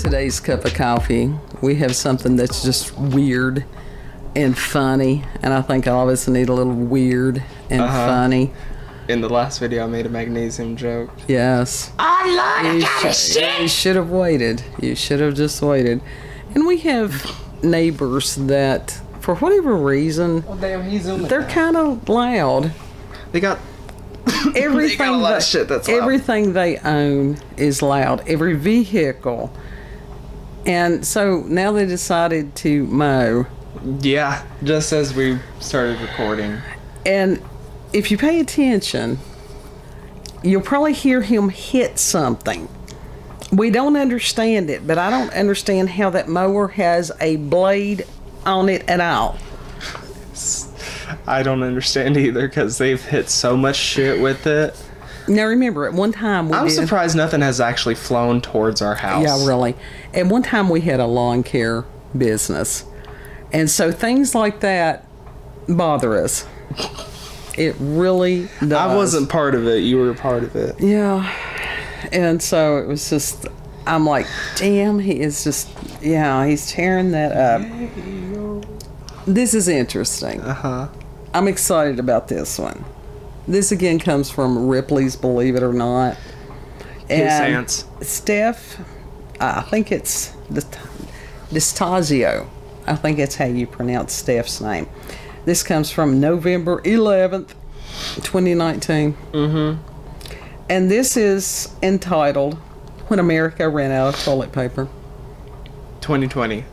today's cup of coffee, we have something that's just weird and funny, and I think all of us need a little weird and funny. In the last video, I made a magnesium joke. Yes. Oh, Lord, I got a shit. You should have waited. You should have just waited. And we have neighbors that, for whatever reason, Oh, damn, he's zooming. they're kind of loud. They got... Everything, they got a lot of shit that's loud. Everything they own is loud. Every vehicle. And so now they decided to mow. Yeah, just as we started recording. And if you pay attention, you'll probably hear him hit something. We don't understand it, but I don't understand how that mower has a blade on it at all. I don't understand either, because they've hit so much shit with it. Now remember, at one time I'm surprised nothing has actually flown towards our house. Yeah, really. At one time we had a lawn care business. And so things like that bother us. It really does. I wasn't part of it. You were a part of it. Yeah. And so it was just, I'm like, damn, he is just, yeah, he's tearing that up. This is interesting. I'm excited about this one. This again comes from Ripley's Believe It or Not. And Steph, I think it's Distasio. I think that's how you pronounce Steph's name. This comes from November 11th, 2019. And this is entitled, When America Ran Out of Toilet Paper. 2020.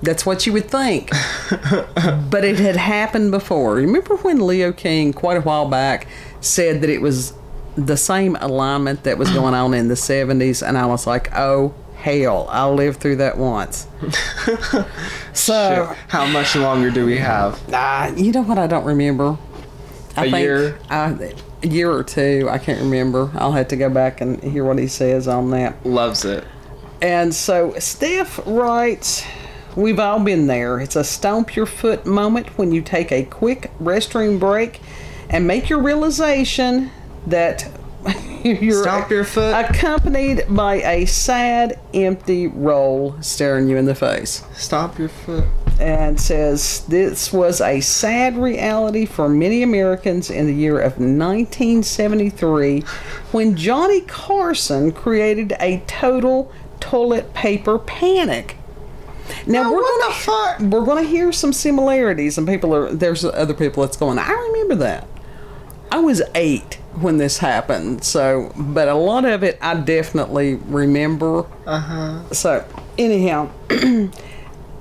That's what you would think. But it had happened before. Remember when Leo King, quite a while back, said that it was the same alignment that was going on in the 70s? And I was like, oh, hell, I'll live through that once. So, shit. How much longer do we have? You know what? I don't remember. A year? A year or two. I can't remember. I'll have to go back and hear what he says on that. Loves it. And so Steph writes, we've all been there. It's a stomp your foot moment when you take a quick restroom break and make your realization that you're stomp your foot, accompanied by a sad, empty roll staring you in the face. Stomp your foot. And says this was a sad reality for many Americans in the year of 1973 when Johnny Carson created a total toilet paper panic. Now we're gonna hear some similarities, and there's other people that's going, I remember that. I was 8 when this happened, so, but a lot of it I definitely remember. So anyhow,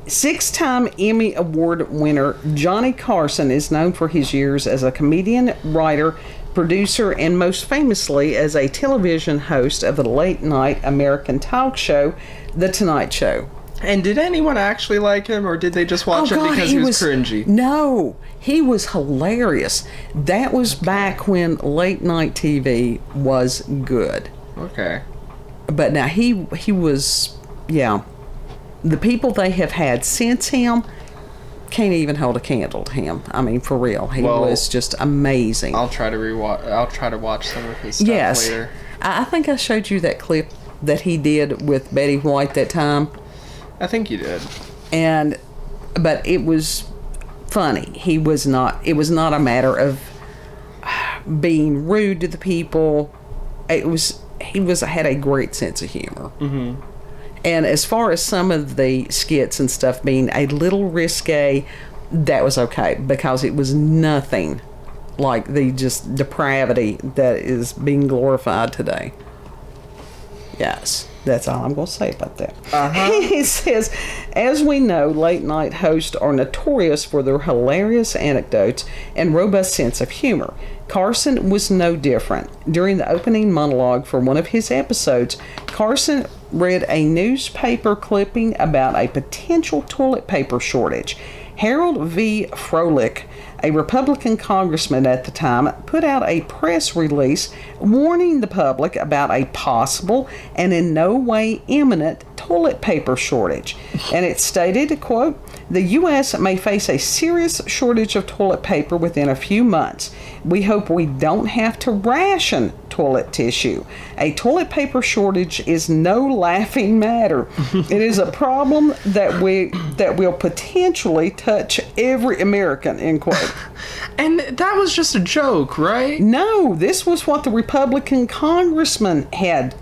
6-time Emmy Award winner Johnny Carson is known for his years as a comedian, writer, producer, and most famously as a television host of the late-night American talk show, The Tonight Show. And did anyone actually like him, or did they just watch him because he was cringy? No, he was hilarious. That was back when late-night TV was good. Okay. But now he was, yeah. The people they have had since him can't even hold a candle to him. I mean, for real, he was just amazing. I'll try to watch some of his stuff later. I think I showed you that clip that he did with Betty White that time. I think you did. But it was funny. It was not a matter of being rude to the people. He had a great sense of humor. And as far as some of the skits and stuff being a little risque, that was okay, because it was nothing like the just depravity that is being glorified today. Yes, that's all I'm going to say about that. He says, as we know, late-night hosts are notorious for their hilarious anecdotes and robust sense of humor. Carson was no different. During the opening monologue for one of his episodes, Carson read a newspaper clipping about a potential toilet paper shortage. Harold V. Froelich, a Republican congressman at the time, put out a press release warning the public about a possible and in no way imminent toilet paper shortage. And it stated, quote, "The U.S. may face a serious shortage of toilet paper within a few months. We hope we don't have to ration toilet tissue. A toilet paper shortage is no laughing matter. It is a problem that will potentially touch every American," end quote. And that was just a joke, right? No, this was what the Republican congressman had,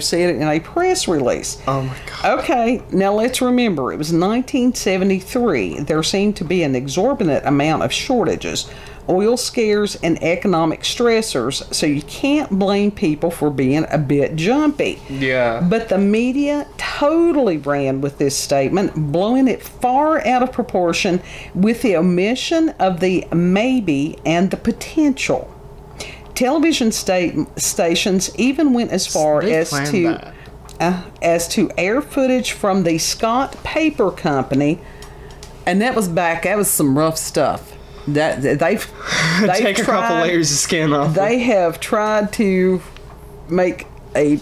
said in a press release. Oh my God. Okay, now let's remember, it was 1973. There seemed to be an exorbitant amount of shortages, oil scares, and economic stressors, so you can't blame people for being a bit jumpy. Yeah. But the media totally ran with this statement, blowing it far out of proportion with the omission of the maybe and the potential. Television stations even went as far as to air footage from the Scott Paper Company, and that was some rough stuff. That they've take a couple layers of skin off. They have tried to make a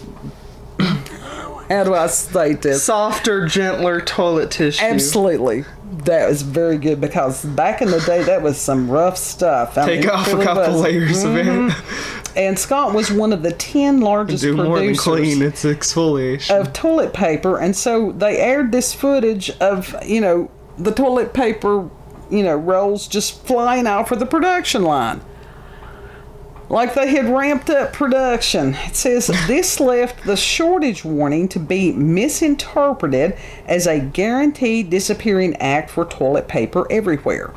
how do I state this? Softer, gentler toilet tissue. Absolutely. That was very good, because back in the day that was some rough stuff. Take off a couple layers of it. And Scott was one of the 10 largest producers more than clean, it's exfoliation of toilet paper, and so they aired this footage of the toilet paper rolls just flying off of the production line. Like they had ramped up production. It says this left the shortage warning to be misinterpreted as a guaranteed disappearing act for toilet paper everywhere.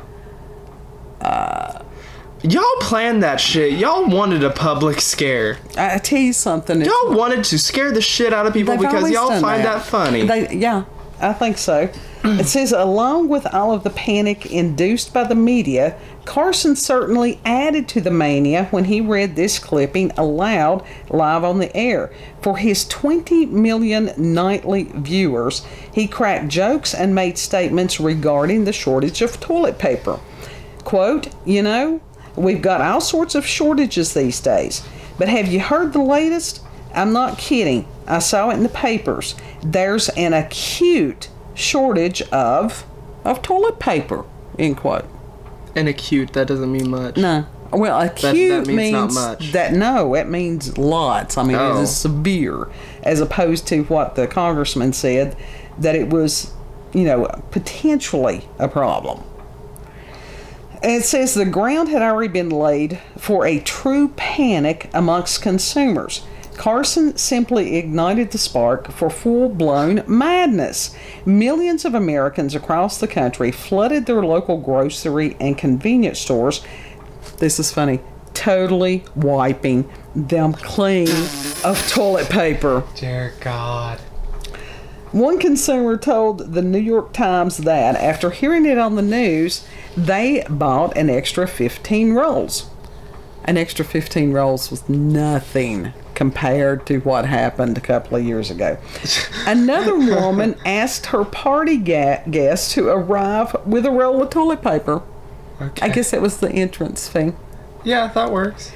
Y'all planned that shit. Y'all wanted a public scare. I tell you something. Y'all wanted to scare the shit out of people because y'all find that funny. Yeah, I think so. It says, along with all of the panic induced by the media, Carson certainly added to the mania when he read this clipping aloud live on the air. For his 20 million nightly viewers, he cracked jokes and made statements regarding the shortage of toilet paper. Quote, "We've got all sorts of shortages these days, but have you heard the latest? I'm not kidding. I saw it in the papers. There's an acute shortage of toilet paper," end quote. And acute, that doesn't mean much. No. Well, acute that means not much. It means lots. I mean, it is severe, as opposed to what the congressman said, that it was, potentially a problem. And it says the ground had already been laid for a true panic amongst consumers. Carson simply ignited the spark for full-blown madness. Millions of Americans across the country flooded their local grocery and convenience stores. This is funny. Totally wiping them clean of toilet paper. Dear God. One consumer told the New York Times that after hearing it on the news, they bought an extra 15 rolls. An extra 15 rolls was nothing compared to what happened a couple of years ago. Another woman asked her party guests to arrive with a roll of toilet paper. Okay. I guess that was the entrance fee. Yeah, that works.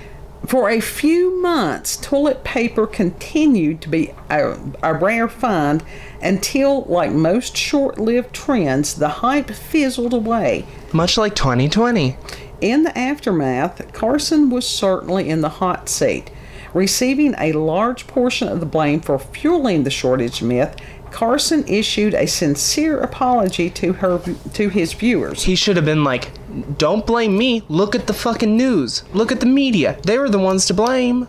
For a few months, toilet paper continued to be a rare find until, like most short-lived trends, the hype fizzled away. Much like 2020. In the aftermath, Carson was certainly in the hot seat. Receiving a large portion of the blame for fueling the shortage myth, Carson issued a sincere apology to his viewers. He should have been like, "Don't blame me. Look at the fucking news. Look at the media. They were the ones to blame."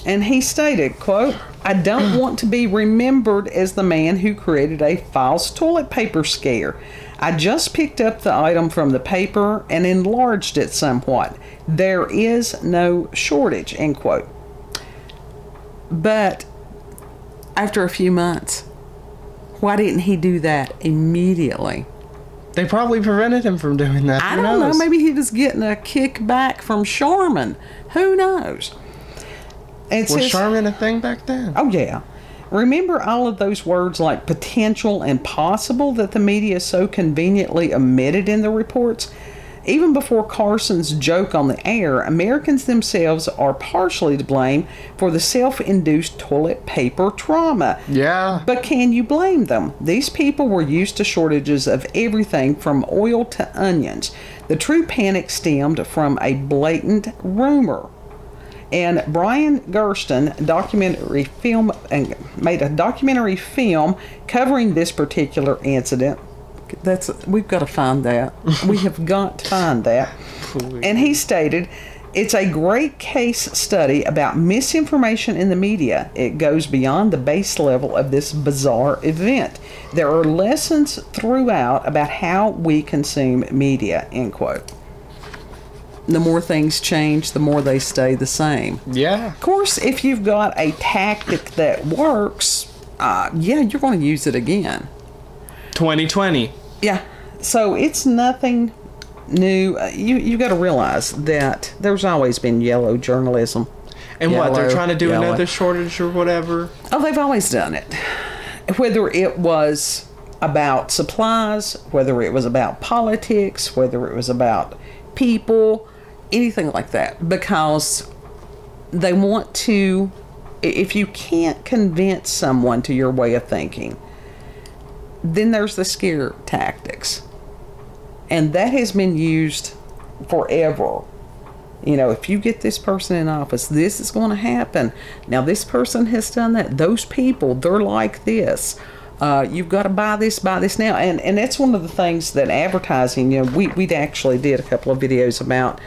And he stated, quote, "I don't want to be remembered as the man who created a false toilet paper scare. I just picked up the item from the paper and enlarged it somewhat. There is no shortage," end quote. But after a few months, why didn't he do that immediately? They probably prevented him from doing that. I don't know. Maybe he was getting a kickback from Charmin. Who knows? Was Charmin a thing back then? Oh, yeah. Remember all of those words like potential and possible that the media so conveniently omitted in the reports? Even before Carson's joke on the air, Americans themselves are partially to blame for the self-induced toilet paper trauma. Yeah. But can you blame them? These people were used to shortages of everything from oil to onions. The true panic stemmed from a blatant rumor. And Brian Gersten made a documentary film covering this particular incident. We've got to find that. We have got to find that. And he stated, it's a great case study about misinformation in the media. It goes beyond the base level of this bizarre event. There are lessons throughout about how we consume media, end quote. The more things change, the more they stay the same. Yeah. Of course, if you've got a tactic that works, you're going to use it again. 2020. Yeah. So it's nothing new. You got to realize that there's always been yellow journalism. And what, they're trying to do yellow. another shortage or whatever? Oh, they've always done it. Whether it was about supplies, whether it was about politics, whether it was about people, anything like that. Because they want to, if you can't convince someone to your way of thinking, then there's the scare tactics. And that has been used forever. You know, if you get this person in office, this is going to happen. Now, this person has done that. Those people, they're like this. You've got to buy this now. And that's one of the things that advertising, you know, we actually did a couple of videos about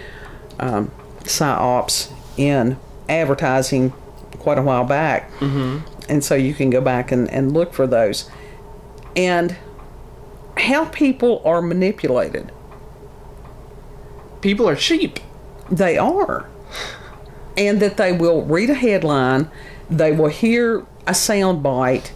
PsyOps in advertising quite a while back. Mm-hmm. And so you can go back and look for those. And how people are manipulated. People are sheep. They are. And that they will read a headline, they will hear a sound bite,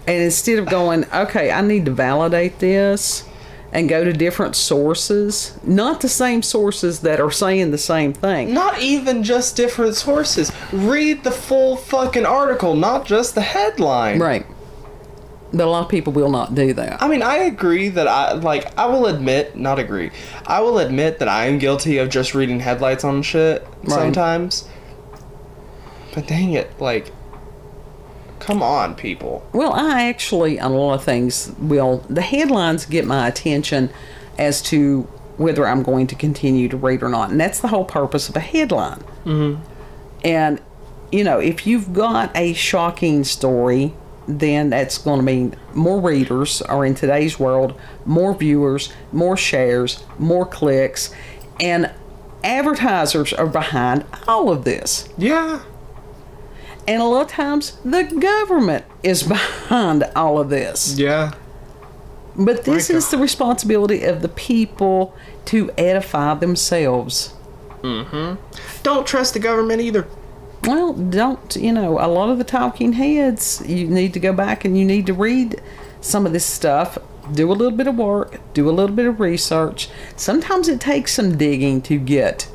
and instead of going, okay, I need to validate this and go to different sources, not the same sources that are saying the same thing. Not even just different sources. Read the full fucking article, not just the headline. Right. But a lot of people will not do that. I mean, I agree that I will admit that I am guilty of just reading headlights on shit sometimes. But dang it, like, come on, people. Well, I actually, on a lot of things, the headlines get my attention as to whether I'm going to continue to read or not. And that's the whole purpose of a headline. Mm-hmm. And, you know, if you've got a shocking story, then that's going to mean more readers are in today's world, more viewers, more shares, more clicks, and advertisers are behind all of this. Yeah. And a lot of times the government is behind all of this. Yeah. But this is the responsibility of the people to edify themselves. Mm-hmm. Don't trust the government either. Well, a lot of the talking heads, you need to go back and you need to read some of this stuff, do a little bit of work, do a little bit of research. Sometimes it takes some digging to get.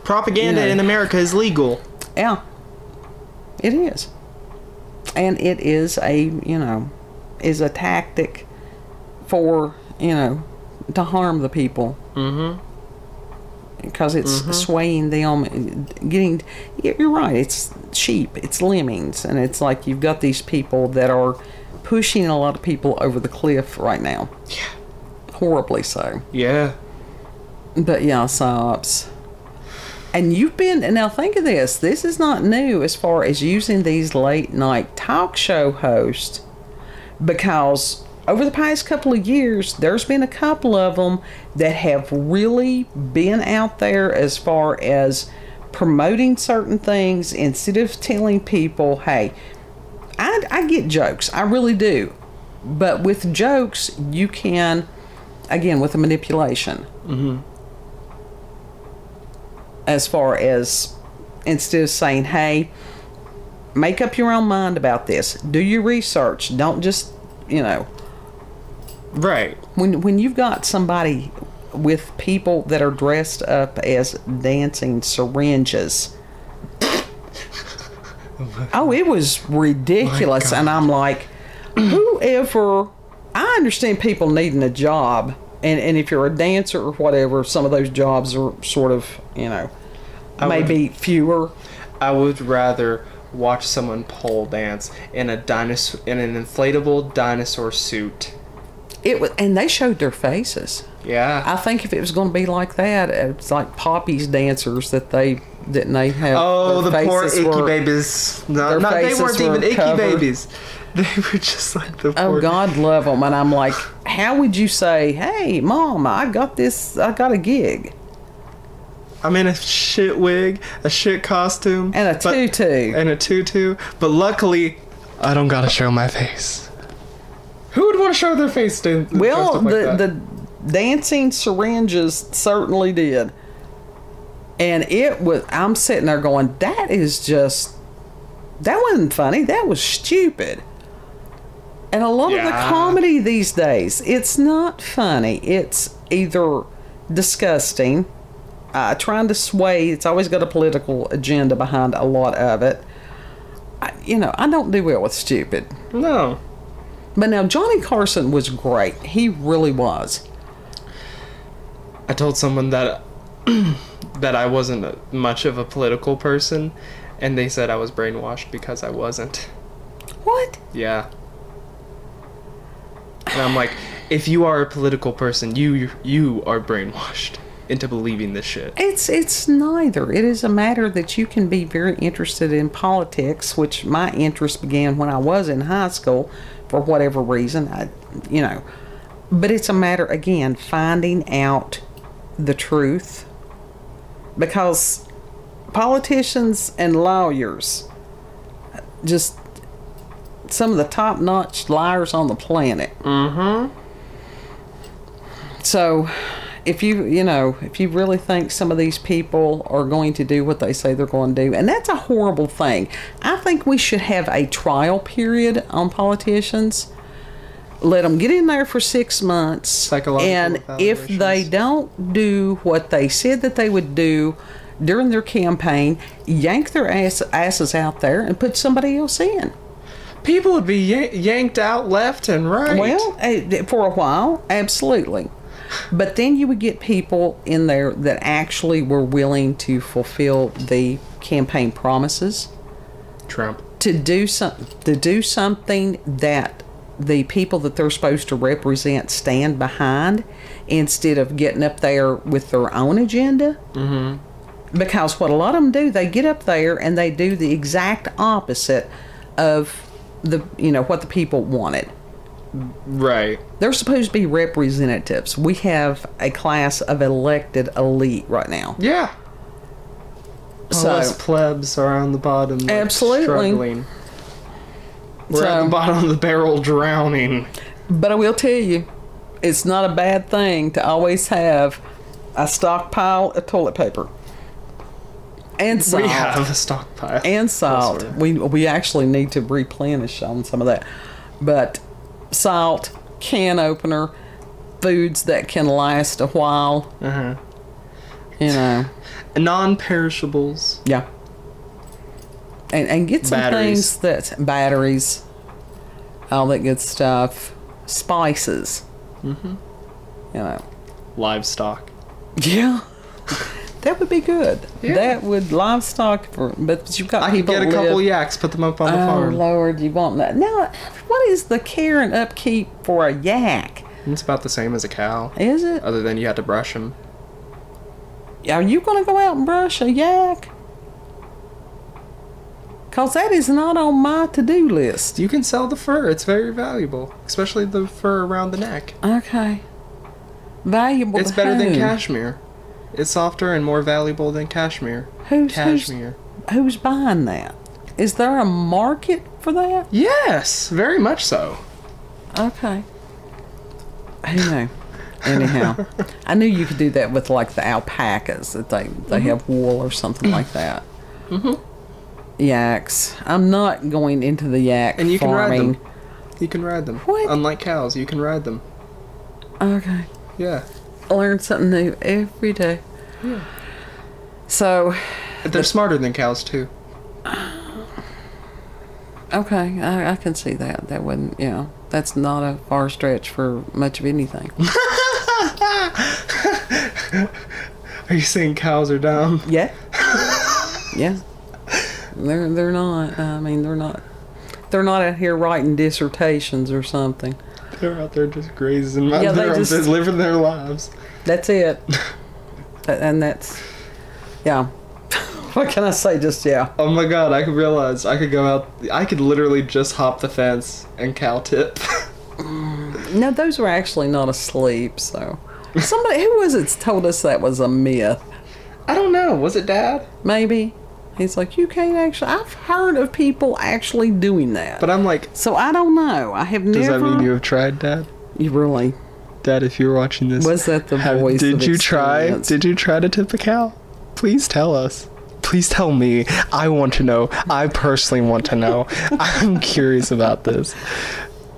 Propaganda in America is legal. Yeah, it is. And it is is a tactic for, to harm the people. Mm-hmm. Because it's swaying them, you're right, it's sheep, it's lemmings, and it's like you've got these people that are pushing a lot of people over the cliff right now. Yeah. Horribly so. Yeah. But yeah, PsyOps. And now think of this is not new as far as using these late night talk show hosts, because over the past couple of years, there's been a couple of them that have really been out there as far as promoting certain things instead of telling people, hey, I get jokes. I really do. But with jokes, you can, again, with the manipulation. Mm-hmm. As far as, instead of saying, hey, make up your own mind about this. Do your research. Don't just, Right. When you've got somebody with people that are dressed up as dancing syringes. Oh, it was ridiculous. And I'm like, whoever, I understand people needing a job, And if you're a dancer or whatever, some of those jobs are sort of, maybe fewer. I would rather watch someone pole dance in an inflatable dinosaur suit. And they showed their faces. Yeah. I think if it was going to be like that, it's like Poppy's dancers that they have. Oh, the poor icky babies. No, they weren't even icky babies. They were just like the poor... Oh, God love them. And I'm like, how would you say, hey, Mom, I got a gig. I'm in a shit wig, a shit costume. And a tutu. But luckily, I don't gotta show my face. Who would want to show their face? Well, the dancing syringes certainly did. And I'm sitting there going, that wasn't funny. That was stupid. And a lot of the comedy these days, it's not funny. It's either disgusting, trying to sway. It's always got a political agenda behind a lot of it. I don't do well with stupid. No. But now, Johnny Carson was great. He really was. I told someone that that I wasn't much of a political person, and they said I was brainwashed because I wasn't. What? Yeah. And I'm like, if you are a political person, you are brainwashed into believing this shit. It's neither. It is a matter that you can be very interested in politics, which my interest began when I was in high school, for whatever reason. But it's a matter, again, finding out the truth, because politicians and lawyers, just some of the top-notch liars on the planet. Mm-hmm. So if you really think some of these people are going to do what they say they're going to do, and that's a horrible thing. I think we should have a trial period on politicians. Let them get in there for 6 months, and if they don't do what they said that they would do during their campaign, yank their asses out there and put somebody else in. People would be yanked out left and right. Well, for a while, absolutely. But then you would get people in there that actually were willing to fulfill the campaign promises. Trump. To do something that the people that they're supposed to represent stand behind, instead of getting up there with their own agenda. Mm-hmm. Because what a lot of them do, they get up there and they do the exact opposite of what the people wanted. Right. They're supposed to be representatives. We have a class of elected elite right now. Yeah. So us plebs are on the bottom, like, absolutely struggling. We're at the bottom of the barrel, drowning. But I will tell you, it's not a bad thing to always have a stockpile of toilet paper. And salt. We have a stockpile. And salt. We actually need to replenish on some of that. But salt, can opener, foods that can last a while. Uh-huh. Non-perishables. Yeah. And get some things batteries, all that good stuff. Spices. Mm-hmm. Livestock. Yeah. That would be good. Yeah. That would livestock, but you've got people. I could get a couple yaks, put them up on the farm. Oh Lord, you want that? Now, what is the care and upkeep for a yak? It's about the same as a cow. Is it? Other than you have to brush them. Are you going to go out and brush a yak? Because that is not on my to-do list. You can sell the fur. It's very valuable, especially the fur around the neck. Okay. Valuable. It's better than cashmere. It's softer and more valuable than cashmere. Who's buying that? Is there a market for that? Yes, very much so. Okay. Who knew? Anyhow, I knew you could do that with like the alpacas, that they have wool or something like that. Mm-hmm. Yaks. I'm not going into the yak and you farming. Can ride them. You can ride them. What? Unlike cows, you can ride them. Okay. Yeah. I learn something new every day. Yeah. So. They're smarter than cows too. Okay, I can see that. That wouldn't, that's not a far stretch for much of anything. Are you saying cows are dumb? Yeah. Yeah. They're not. I mean, they're not. They're not out here writing dissertations or something. They're out there just grazing, Yeah, they're just living their lives. That's it. And that's, yeah. What can I say? Just yeah. Oh my god, I could realize I could go out. I could literally just hop the fence and cow tip. No, those were actually not asleep. So somebody who was it told us that was a myth. I don't know. Was it Dad? Maybe. He's like, you can't actually. I've heard of people actually doing that. But I'm like, so I don't know. I have never. does that mean you have tried, Dad? You really? Dad, if you're watching this, Was that the voice did of you try? experience? Did you try to tip a cow? Please tell us. Please tell me. I want to know. I personally want to know. I'm curious about this.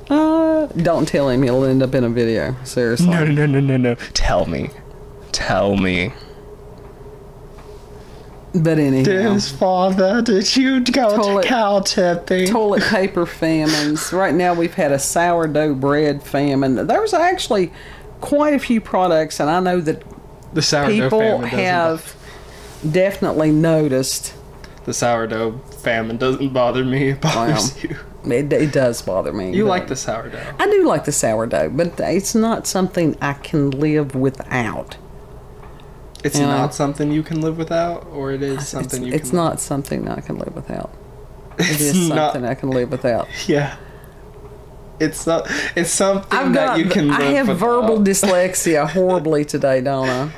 Don't tell him. He'll end up in a video. Seriously. No. Tell me. Tell me. But anyhow. Dear Father, did you go to cow tipping? Toilet paper famines. Right now we've had a sourdough bread famine. There's actually quite a few products, and I know that The sourdough people famine have definitely noticed. The sourdough famine doesn't bother me. It bothers you. It does bother me. You but like the sourdough. I do like the sourdough, but it's not something I can live without. It's You know? not something you can live without, or it is something you can... It's not something I can live without. It It's is not- something I can live without. Yeah. It's not... It's something that you can live I have without. verbal dyslexia horribly today, don't I?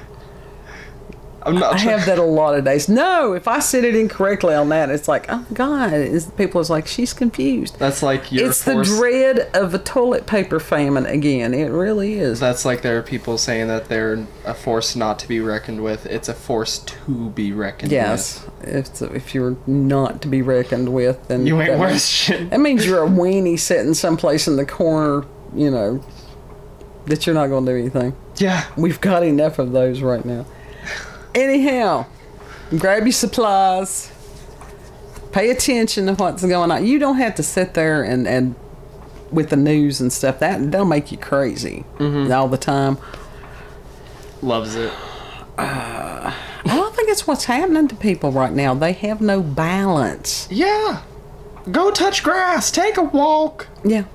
I'm not I have that a lot of days. No, if I said it incorrectly on that, it's like, oh God, people is like, she's confused. That's like your It's the dread of a toilet paper famine again. It really is. That's like there are people saying that they're a force not to be reckoned with. It's a force to be reckoned Yes, if you're not to be reckoned with, then with. You ain't that worth means- shit. That means you're a weenie sitting someplace in the corner, you know, that you're not going to do anything. Yeah. We've got enough of those right now. Anyhow, grab your supplies. Pay attention to what's going on. You don't have to sit there and with the news and stuff. That'll make you crazy all the time. Loves it. I don't think it's what's happening to people right now. They have no balance. Yeah. Go touch grass. Take a walk. Yeah.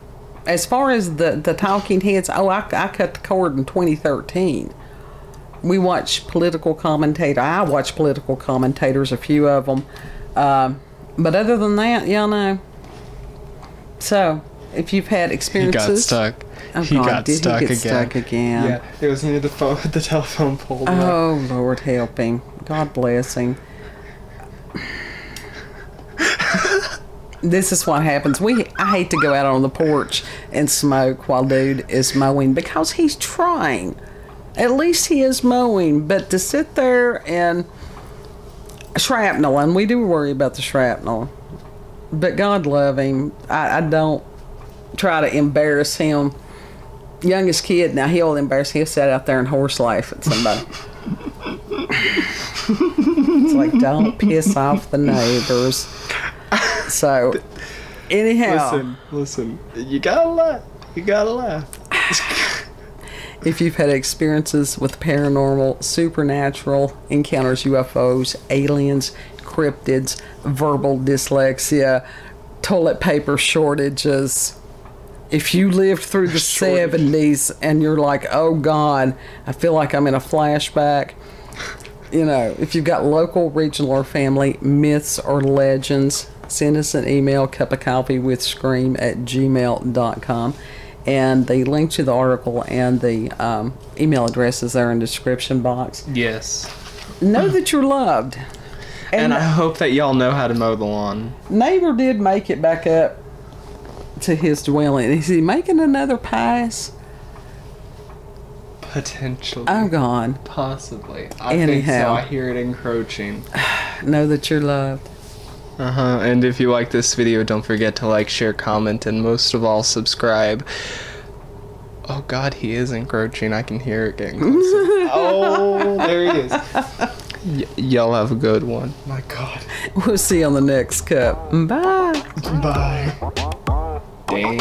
As far as the talking heads, I cut the cord in 2013. We watch political commentators. I watch political commentators, a few of them. But other than that, y'all know. So, if you've had experiences... He got stuck. Oh, He God, got did stuck he get again. stuck again? Yeah, it was near the phone, the telephone pole. Oh, Lord help him. God bless him. This is what happens. I hate to go out on the porch and smoke while dude is mowing because he's trying. At least he is mowing, but to sit there and shrapnel, and we do worry about the shrapnel, but God love him. I don't try to embarrass him. Youngest kid, now he'll embarrass, he'll sit out there and horse laugh at somebody. It's like, don't piss off the neighbors. So, anyhow. Listen, you gotta laugh. If you've had experiences with paranormal, supernatural encounters, UFOs, aliens, cryptids, verbal dyslexia, toilet paper shortages, if you lived through the 70s and you're like, oh God, I feel like I'm in a flashback, you know, if you've got local, regional, or family myths or legends, send us an email, cupofcoffeewithscream@gmail.com. And the link to the article and the email addresses are in the description box. Yes. Know that you're loved. And I hope that y'all know how to mow the lawn. Neighbor did make it back up to his dwelling. Is he making another pass? Potentially. I'm gone. Possibly. I think so. I hear it encroaching. Know that you're loved. And if you like this video, don't forget to like, share, comment, and most of all, subscribe. Oh God, he is encroaching. I can hear it getting closer. Oh, there he is. Y'all have a good one. My God. We'll see you on the next cup. Bye. Bye. Dang.